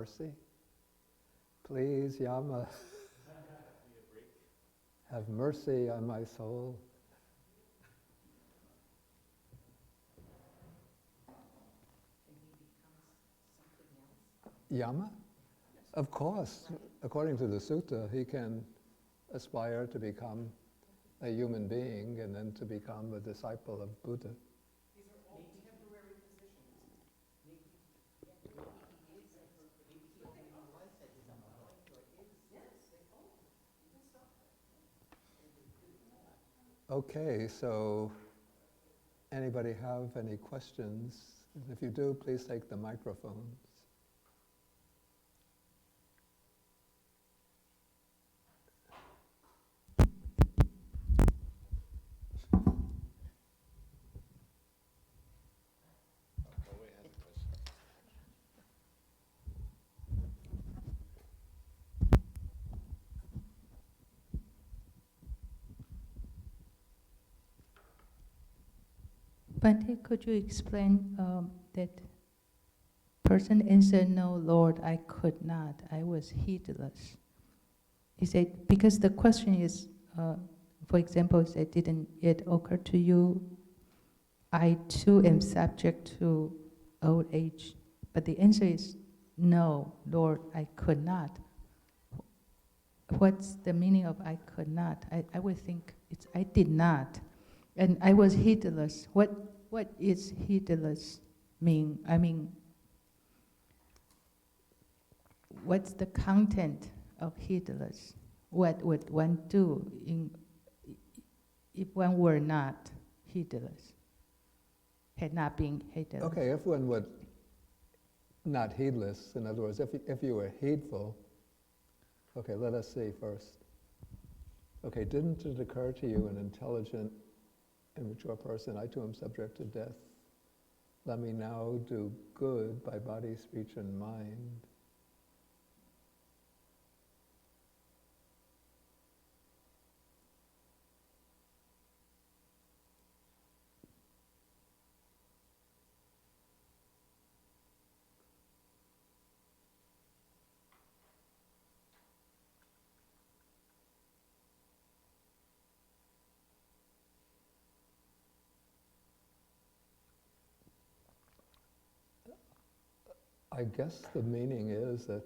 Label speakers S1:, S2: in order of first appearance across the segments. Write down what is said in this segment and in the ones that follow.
S1: Mercy. Please, Yama, have mercy on my soul.
S2: And he becomes something else?
S1: Yama? Of course. Right. According to the Sutta, he can aspire to become a human being and then to become a disciple of Buddha.
S3: These are all temporary positions.
S2: Maybe he is, maybe he already was at some point, or is.
S3: Yes, they all. You can stop that.
S1: Okay, so anybody have any questions? If you do, please take the microphones.
S4: Bhante, could you explain that person answered, "No, Lord, I could not. I was heedless." He said, because the question is, for example, he said, didn't it occur to you, I too am subject to old age? But the answer is, no, Lord, I could not. What's the meaning of I could not? I would think it's I did not. And I was heedless. What is heedless mean? I mean, what's the content of heedless? What would one do if one were not heedless? Had not been heedless.
S1: Okay, if one would not heedless, in other words, if you were heedful, okay, let us see first. Okay, didn't it occur to you, an intelligent, immature person, I too am subject to death. Let me now do good by body, speech, and mind. I guess the meaning is that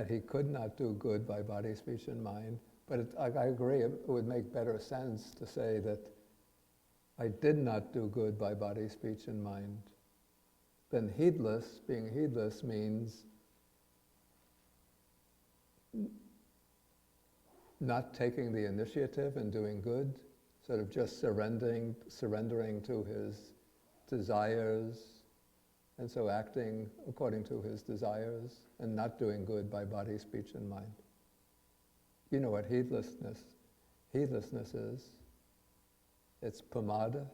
S1: he could not do good by body, speech, and mind. But I agree, it would make better sense to say that I did not do good by body, speech, and mind. Then heedless, being heedless means not taking the initiative and doing good, sort of just surrendering to his desires, and so acting according to his desires, and not doing good by body, speech, and mind. You know what heedlessness is? It's pamada.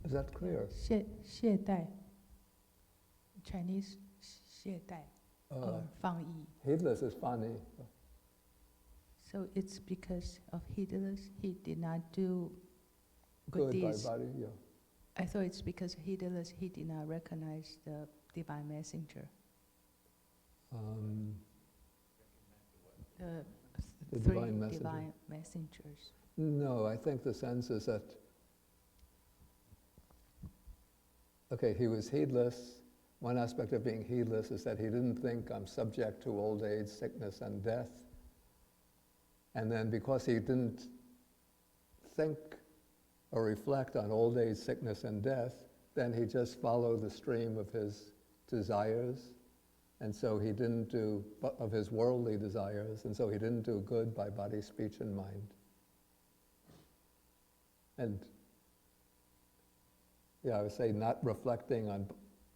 S1: Is that clear?
S4: 懈怠 Chinese 懈怠 or 放逸.
S1: Heedless is funny.
S4: So it's because of heedless, he did not do
S1: Good
S4: deeds.
S1: by body, yeah.
S4: I thought it's because heedless, he did not recognize the divine messenger.
S1: The
S4: Three
S1: divine messenger.
S4: divine messengers.
S1: No, I think the sense is that, okay, he was heedless. One aspect of being heedless is that he didn't think I'm subject to old age, sickness, and death. And then because he didn't think or reflect on old age, sickness, and death, then he just followed the stream of his desires. And so he didn't do, of his worldly desires, and so he didn't do good by body, speech, and mind. And yeah, I would say not reflecting on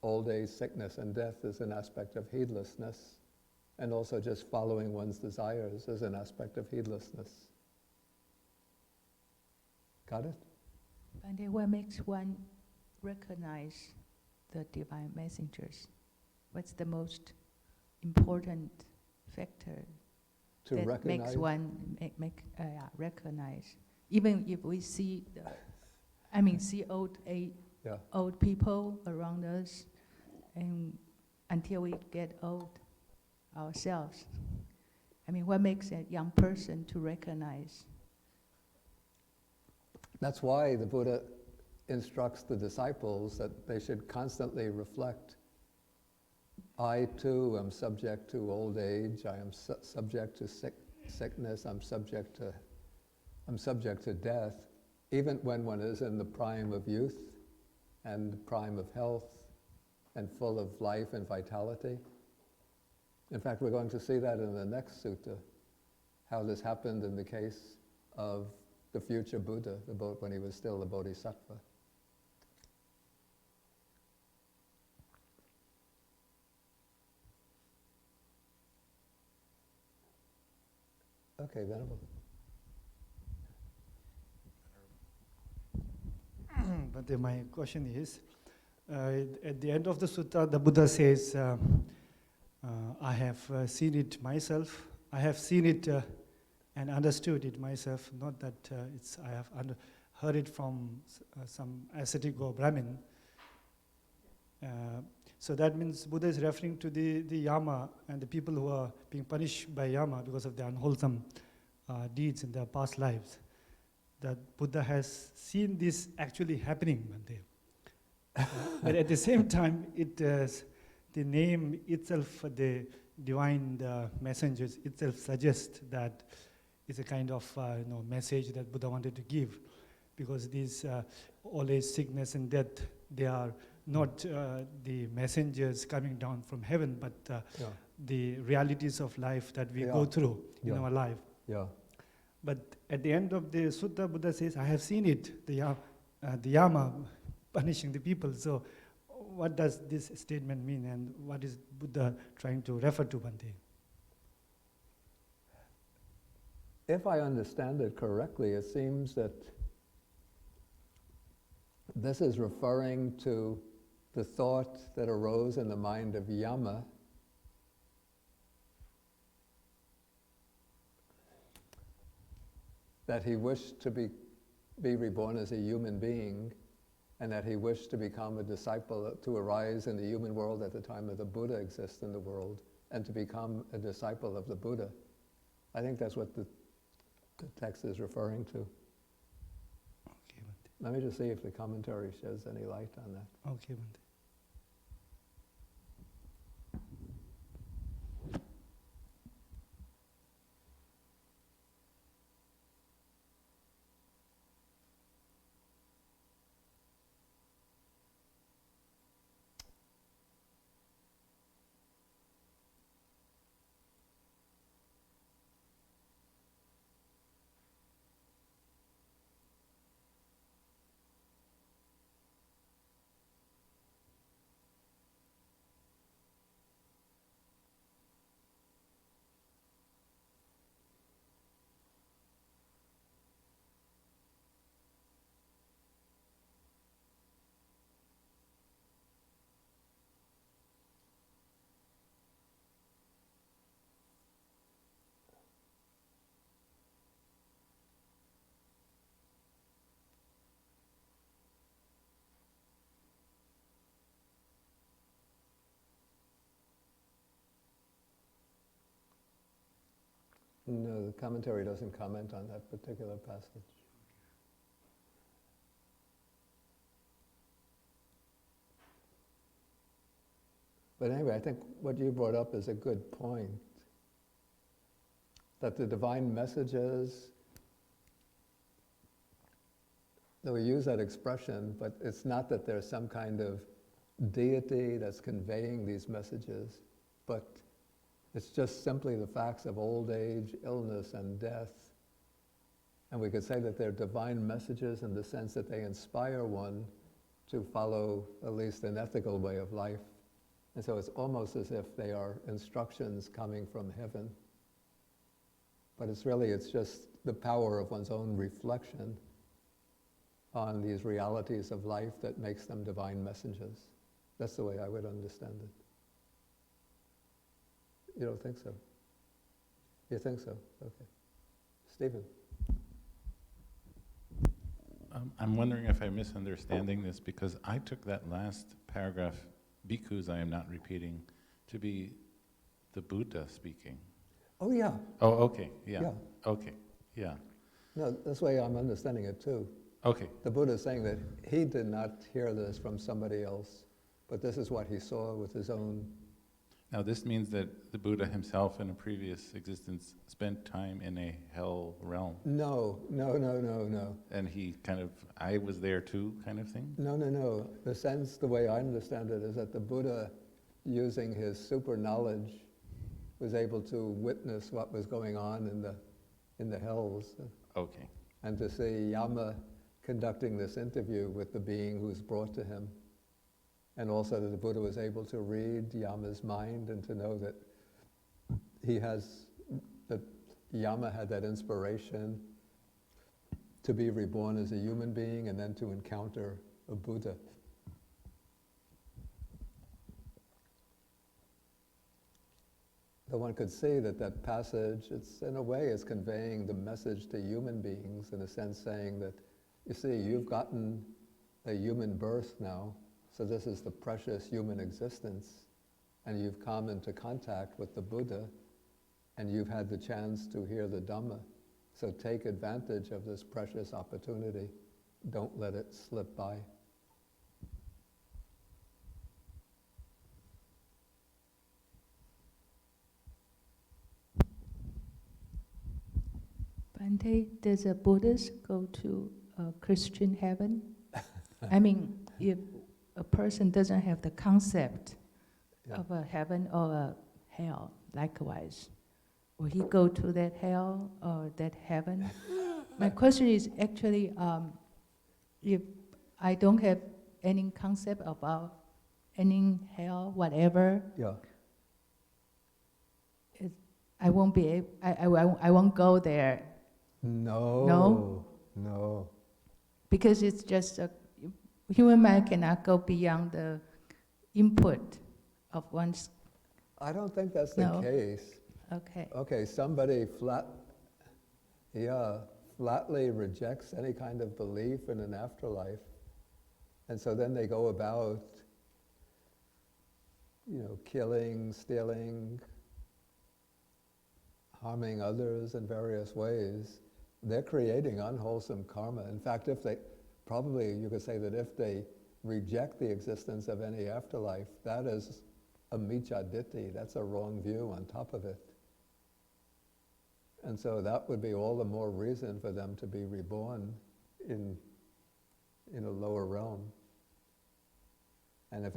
S1: old age, sickness, and death is an aspect of heedlessness, and also just following one's desires is an aspect of heedlessness. Got it?
S4: And then what makes one recognize the divine messengers? What's the most important factor
S1: To
S4: that
S1: recognize,
S4: makes one recognize? Even if we see see
S1: yeah.
S4: old people around us, and until we get old ourselves. What makes a young person to recognize?
S1: That's why the Buddha instructs the disciples that they should constantly reflect, I too am subject to old age, I am subject to sickness, I'm subject to death, even when one is in the prime of youth and the prime of health and full of life and vitality. In fact, we're going to see that in the next sutta, how this happened in the case of the future Buddha, when he was still a bodhisattva. Okay, Venerable.
S5: But my question is, at the end of the sutta, the Buddha says, I have seen it myself. I have seen it and understood it myself. Not that I have heard it from some ascetic or Brahmin. So that means Buddha is referring to the Yama and the people who are being punished by Yama because of their unwholesome deeds in their past lives. That Buddha has seen this actually happening one day. But at the same time, the name itself, the divine messengers itself suggests that it's a kind of message that Buddha wanted to give, because these old age, sickness and death, they are not the messengers coming down from heaven, but the realities of life that we go through in our life.
S1: Yeah.
S5: But at the end of the sutta, Buddha says, I have seen it, the Yama punishing the people. So what does this statement mean, and what is Buddha trying to refer to, Bhante?
S1: If I understand it correctly, it seems that this is referring to the thought that arose in the mind of Yama that he wished to be reborn as a human being, and that he wished to become a disciple, to arise in the human world at the time that the Buddha exists in the world, and to become a disciple of the Buddha. I think that's what the text is referring to.
S5: Okay, Bhante.
S1: Let me just see if the commentary sheds any light on that.
S5: Okay, Bhante.
S1: No, the commentary doesn't comment on that particular passage. But anyway, I think what you brought up is a good point. That the divine messages, though we use that expression, but it's not that there's some kind of deity that's conveying these messages, but it's just simply the facts of old age, illness, and death. And we could say that they're divine messages in the sense that they inspire one to follow at least an ethical way of life. And so it's almost as if they are instructions coming from heaven. But it's just the power of one's own reflection on these realities of life that makes them divine messengers. That's the way I would understand it. You don't think so? You think so? Okay. Stephen?
S6: I'm wondering if I'm misunderstanding this, because I took that last paragraph, bhikkhus I am not repeating, to be the Buddha speaking.
S1: Oh yeah.
S6: Oh, okay, yeah.
S1: Yeah.
S6: Okay, yeah.
S1: No, that's the way I'm understanding it too.
S6: Okay,
S1: The Buddha is saying that he did not hear this from somebody else, but this is what he saw with his own.
S6: now this means that the Buddha himself in a previous existence spent time in a hell realm,
S1: No.
S6: and he kind of, I was there too, kind of thing?
S1: No. The sense, the way I understand it, is that the Buddha, using his super knowledge, was able to witness what was going on in the hells,
S6: Okay,
S1: and to see Yama conducting this interview with the being who's brought to him. And also that the Buddha was able to read Yama's mind and to know that that Yama had that inspiration to be reborn as a human being and then to encounter a Buddha. So one could see that passage, it's in a way is conveying the message to human beings, in a sense saying that, you see, you've gotten a human birth now, so this is the precious human existence, and you've come into contact with the Buddha, and you've had the chance to hear the Dhamma. So take advantage of this precious opportunity. Don't let it slip by.
S4: Bhante, does a Buddhist go to a Christian heaven? I mean, if a person doesn't have the concept of a heaven or a hell, likewise, will he go to that hell or that heaven? My question is actually, if I don't have any concept about any hell, whatever,
S1: Yeah.
S4: I won't be able, I won't go there.
S1: No.
S4: Because it's just human mind cannot go beyond the input of one's.
S1: I don't think that's the
S4: No.
S1: case.
S4: Okay.
S1: Okay, somebody flatly rejects any kind of belief in an afterlife, and so then they go about, killing, stealing, harming others in various ways. They're creating unwholesome karma. In fact, you could say that if they reject the existence of any afterlife, that is a micchaditti, that's a wrong view on top of it. And so that would be all the more reason for them to be reborn in a lower realm. And if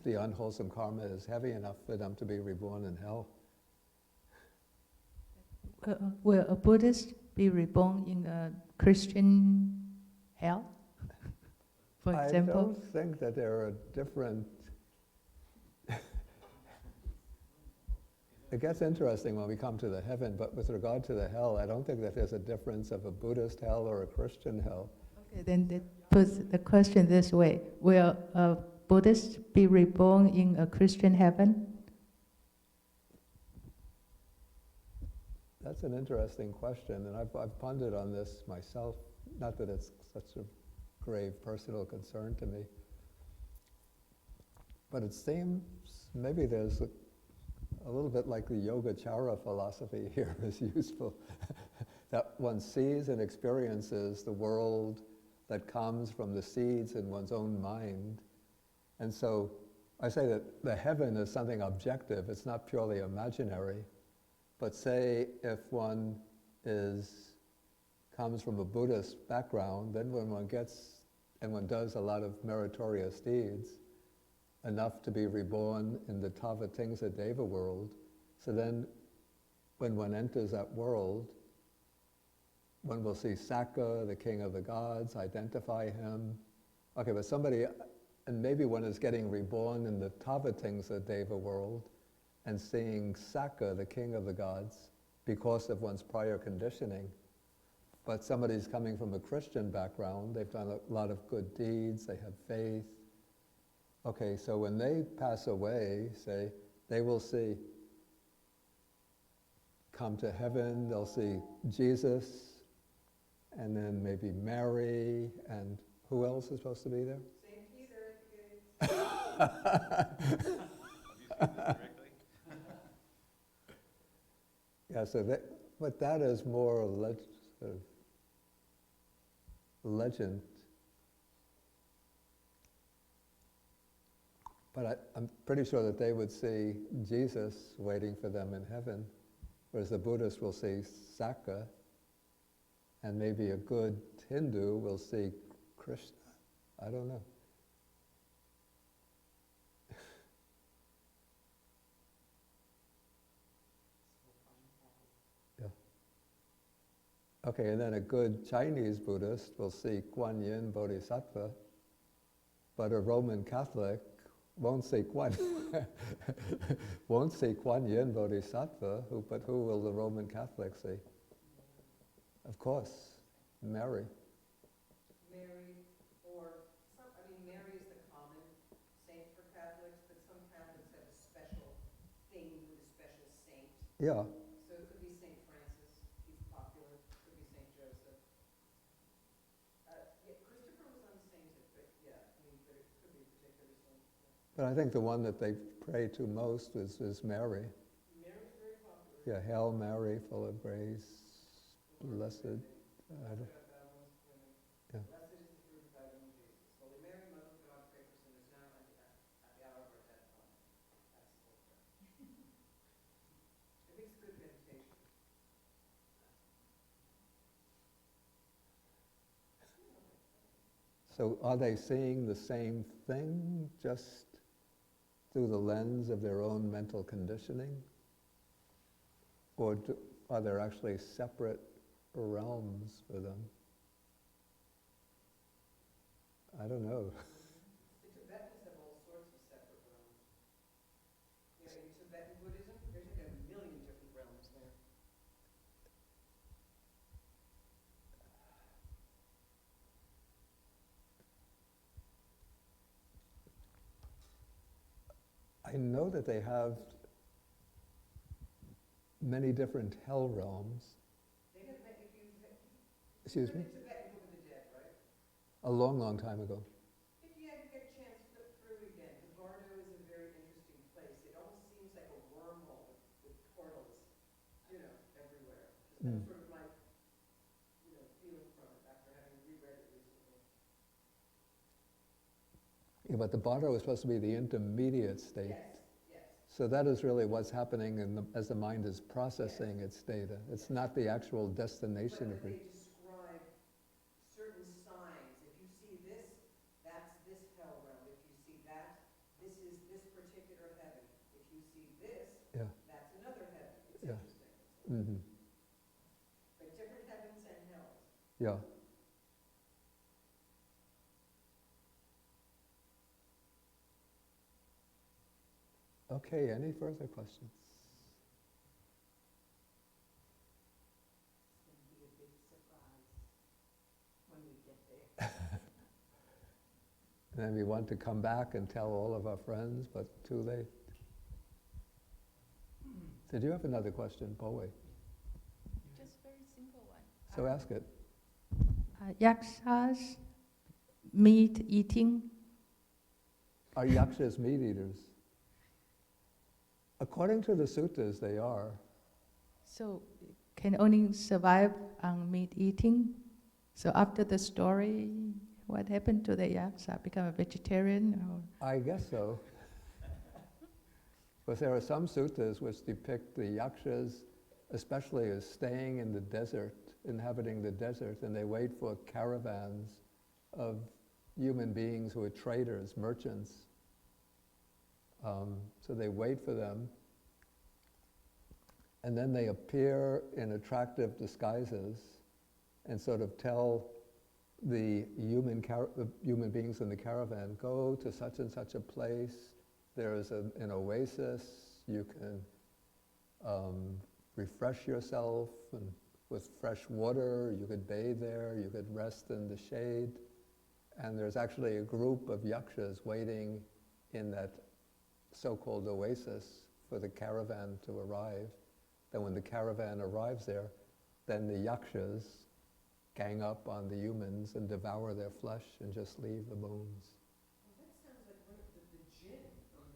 S1: the unwholesome karma is heavy enough for them to be reborn in hell.
S4: Will a Buddhist be reborn in a Christian hell, for example?
S1: I don't think that there are different. It gets interesting when we come to the heaven, but with regard to the hell, I don't think that there's a difference of a Buddhist hell or a Christian hell.
S4: Okay, then that puts the question this way: will a Buddhist be reborn in a Christian heaven?
S1: That's an interesting question, and I've pondered on this myself. Not that it's such a grave personal concern to me, but it seems maybe there's a little bit like the Yogacara philosophy here is useful, that one sees and experiences the world that comes from the seeds in one's own mind. And so I say that the heaven is something objective, it's not purely imaginary. But say if one comes from a Buddhist background, then when one does a lot of meritorious deeds, enough to be reborn in the Tavatimsa Deva world, so then when one enters that world, one will see Sakka, the king of the gods, identify him. Okay, but and maybe one is getting reborn in the Tavatimsa Deva world, and seeing Sakka, the king of the gods, because of one's prior conditioning. But somebody's coming from a Christian background, they've done a lot of good deeds, they have faith. Okay, so when they pass away, say, they will see, come to heaven, they'll see Jesus, and then maybe Mary, and who else is supposed to be there?
S3: St. Peter at the gates.
S1: Yeah, so that, but that is more sort of legend. But I'm pretty sure that they would see Jesus waiting for them in heaven, whereas the Buddhists will see Sakka, and maybe a good Hindu will see Krishna. I don't know. Okay, and then a good Chinese Buddhist will see Kuan Yin Bodhisattva, but a Roman Catholic won't see Kuan Yin Bodhisattva, but who will the Roman Catholic see? Of course, Mary.
S3: Mary, or some, I mean, Mary is the common saint for Catholics, but some Catholics have a special thing with a special saint.
S1: Yeah,
S3: So it could be St. Francis, he's popular, it could be St. Joseph. Yeah, Christopher was unsainted, but yeah, I mean, but it could be a particular saint. Yeah.
S1: but I think the one that they pray to most is Mary.
S3: Mary's very popular.
S1: Yeah, Hail Mary, full of grace, blessed. I don't- Yeah.
S3: Blessed is the fruit of thy womb, Jesus. Holy Mary, Mother of God, pray for sinners now and at the hour of our death. Amen. That's the whole prayer. I think it's good meditation.
S1: So are they seeing the same thing just through the lens of their own mental conditioning? Or are there actually separate realms for them? I don't know.
S3: The Tibetans have all sorts of separate realms. You know, in Tibetan Buddhism, there's like a million different realms there.
S1: I know that they have many different hell realms.
S3: They have, if you
S1: Excuse me?
S3: read the Tibetan Book of the Dead, right?
S1: A long, long time ago.
S3: If you ever get a chance, flip through it again. The Bardo is a very interesting place. It almost seems like a wormhole with portals, you know, everywhere. Just that sort of like, you know, feeling from it after having reread it recently.
S1: Yeah, but the Bardo is supposed to be the intermediate state.
S3: Yes, yes.
S1: So that is really what's happening as the mind is processing its data. It's not the actual destination of
S3: But
S1: it.
S3: they describe certain signs. If you see this, that's this hell realm. If you see that, this is this particular heaven. If you see this,
S1: Yeah.
S3: that's another heaven. It's
S1: Yeah.
S3: interesting. It's like,
S1: Mm-hmm.
S3: but different heavens and hells.
S1: Yeah. Okay, any further questions?
S2: It's going to be a big surprise when we get there.
S1: And then we want to come back and tell all of our friends, but too late. Did you have another question, Bowie?
S4: Just very simple one.
S1: So ask it.
S4: Yakshas, meat eating.
S1: Are yakshas meat eaters? According to the suttas, they are.
S4: So can only survive on meat eating. So after the story, what happened to the yaksha? Become a vegetarian? Or?
S1: I guess so. Because there are some suttas which depict the yakshas, especially as staying in the desert, inhabiting the desert, and they wait for caravans of human beings who are traders, merchants. So they wait for them, and then they appear in attractive disguises and sort of tell the human beings in the caravan, go to such and such a place, there is an oasis, you can refresh yourself and with fresh water, you could bathe there, you could rest in the shade. And there's actually a group of yakshas waiting in that so-called oasis for the caravan to arrive. Then when the caravan arrives there, then the yakshas gang up on the humans and devour their flesh and just leave the bones.
S3: Well, that sounds like one of the jinn from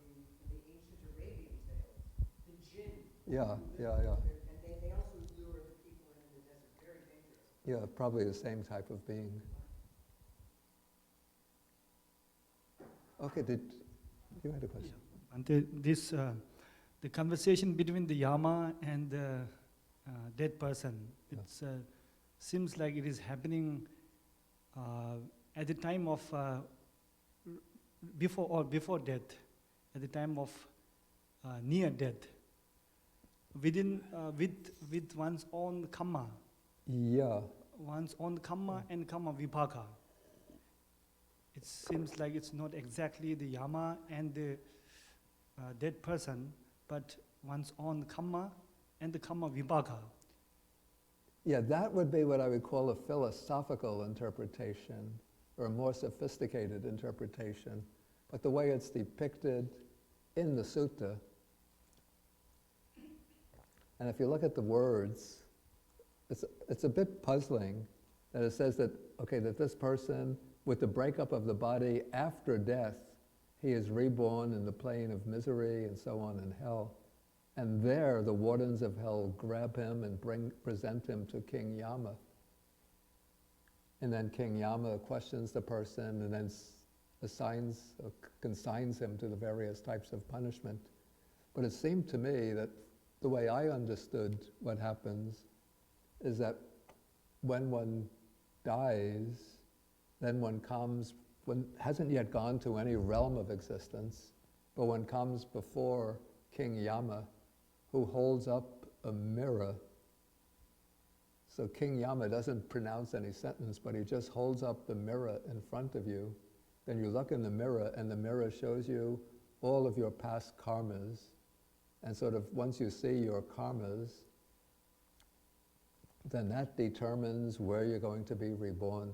S3: the ancient Arabian tales. The jinn.
S1: Yeah.
S3: And they also lure the people in the desert. Very dangerous.
S1: Yeah, probably the same type of being. Okay, you had a question?
S5: And the conversation between the Yama and the dead person, it seems like it is happening at the time of before death, at the time of near death, with one's own Kamma.
S1: Yeah.
S5: One's own Kamma and Kamma Vipaka. It seems like it's not exactly the Yama and the dead person, but one's own Kamma and the Kamma Vipaka.
S1: Yeah, that would be what I would call a philosophical interpretation, or a more sophisticated interpretation. But the way it's depicted in the sutta, and if you look at the words, it's a bit puzzling that it says that, okay, that this person, with the breakup of the body after death, he is reborn in the plane of misery and so on in hell. And there, the wardens of hell grab him and present him to King Yama. And then King Yama questions the person and then assigns or consigns him to the various types of punishment. But it seemed to me that the way I understood what happens is that when one dies, then one hasn't yet gone to any realm of existence, but one comes before King Yama, who holds up a mirror. So King Yama doesn't pronounce any sentence, but he just holds up the mirror in front of you. Then you look in the mirror, and the mirror shows you all of your past karmas. And sort of once you see your karmas, then that determines where you're going to be reborn.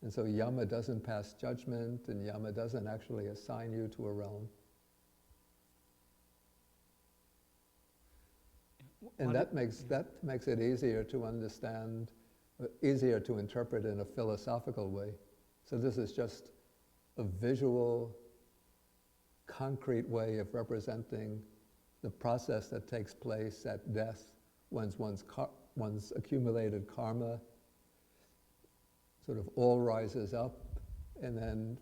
S1: And so Yama doesn't pass judgment, and Yama doesn't actually assign you to a realm. And that makes it easier to understand, easier to interpret in a philosophical way. So this is just a visual, concrete way of representing the process that takes place at death, one's accumulated karma sort of all rises up, and then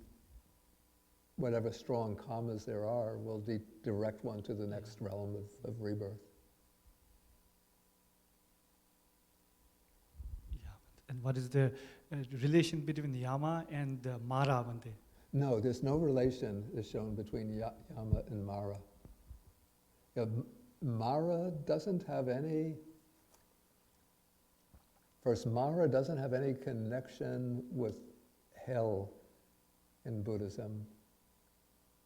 S1: whatever strong karmas there are will direct one to the next realm of rebirth.
S5: Yeah, and what is the relation between Yama and Mara, Bante?
S1: No, there's no relation is shown between Yama and Mara. Yeah, Mara doesn't have any. First, Mara doesn't have any connection with hell in Buddhism.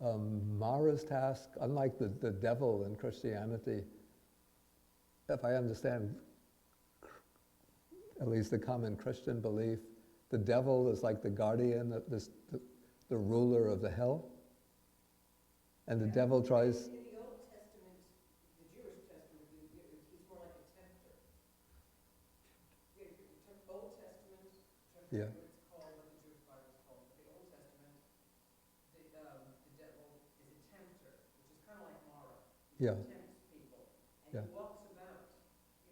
S1: Mara's task, unlike the devil in Christianity, if I understand at least the common Christian belief, the devil is like the guardian, the ruler of the hell. And the devil tries...
S3: In the Old Testament, the Jewish Testament, he's more like a tempter. Old Testament,
S1: Yeah.
S3: what it's called, what the Jewish Bible is called, but the Old Testament, the devil is a tempter, which is kind of like Mara. He
S1: Yeah.
S3: tempts people, and
S1: Yeah.
S3: he walks about,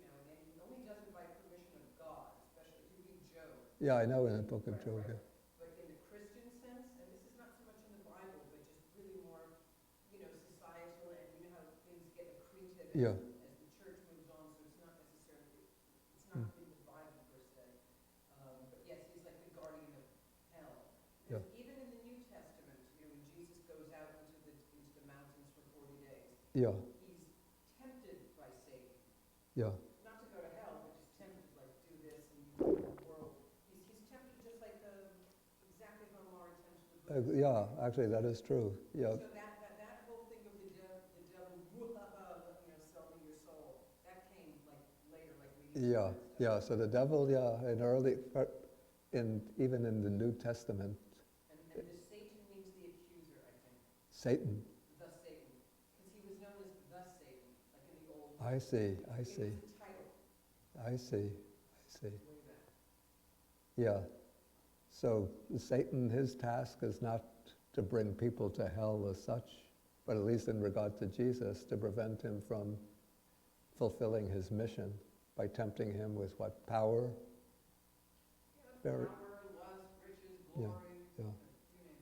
S3: and he only does it by permission of God, especially if you read Job.
S1: Yeah, I know in the book of Job. Yeah.
S3: But in the Christian sense, and this is not so much in the Bible, but just really more, societal, and how things get accreted
S1: Yeah.
S3: as the church moves on, so it's not necessarily, it's not in the Bible per se. But yes, he's like the guardian of hell.
S1: Yeah.
S3: Even in the New Testament, when Jesus goes out into the mountains for 40 days,
S1: Yeah,
S3: he's tempted by Satan.
S1: yeah.
S3: Not to go to hell, but just tempted, like, do this and you rule the world. He's tempted just like exactly how Mara tempts the Buddha.
S1: Yeah, actually that is true. Yeah,
S3: So that whole thing of the devil, sell me your soul, that came like later, like
S1: Yeah. So the devil, even in the New Testament,
S3: And the Satan means the accuser, I think.
S1: Satan.
S3: The Satan. Because he was known as the Satan, like in the Old
S1: I see.
S3: It was a title
S1: I see.
S3: way back.
S1: Yeah. So Satan, his task is not to bring people to hell as such, but at least in regard to Jesus, to prevent him from fulfilling his mission by tempting him with what? Power? Very,
S3: Power, lust, riches,
S1: Yeah,
S3: glory,
S1: yeah.
S3: you name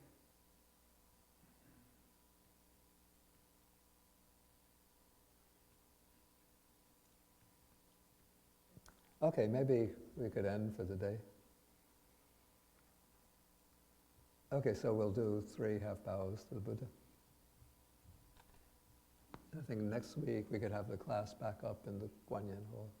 S3: it.
S1: Okay, maybe we could end for the day. Okay, so we'll do 3 half bows to the Buddha. I think next week we could have the class back up in the Guanyin Hall.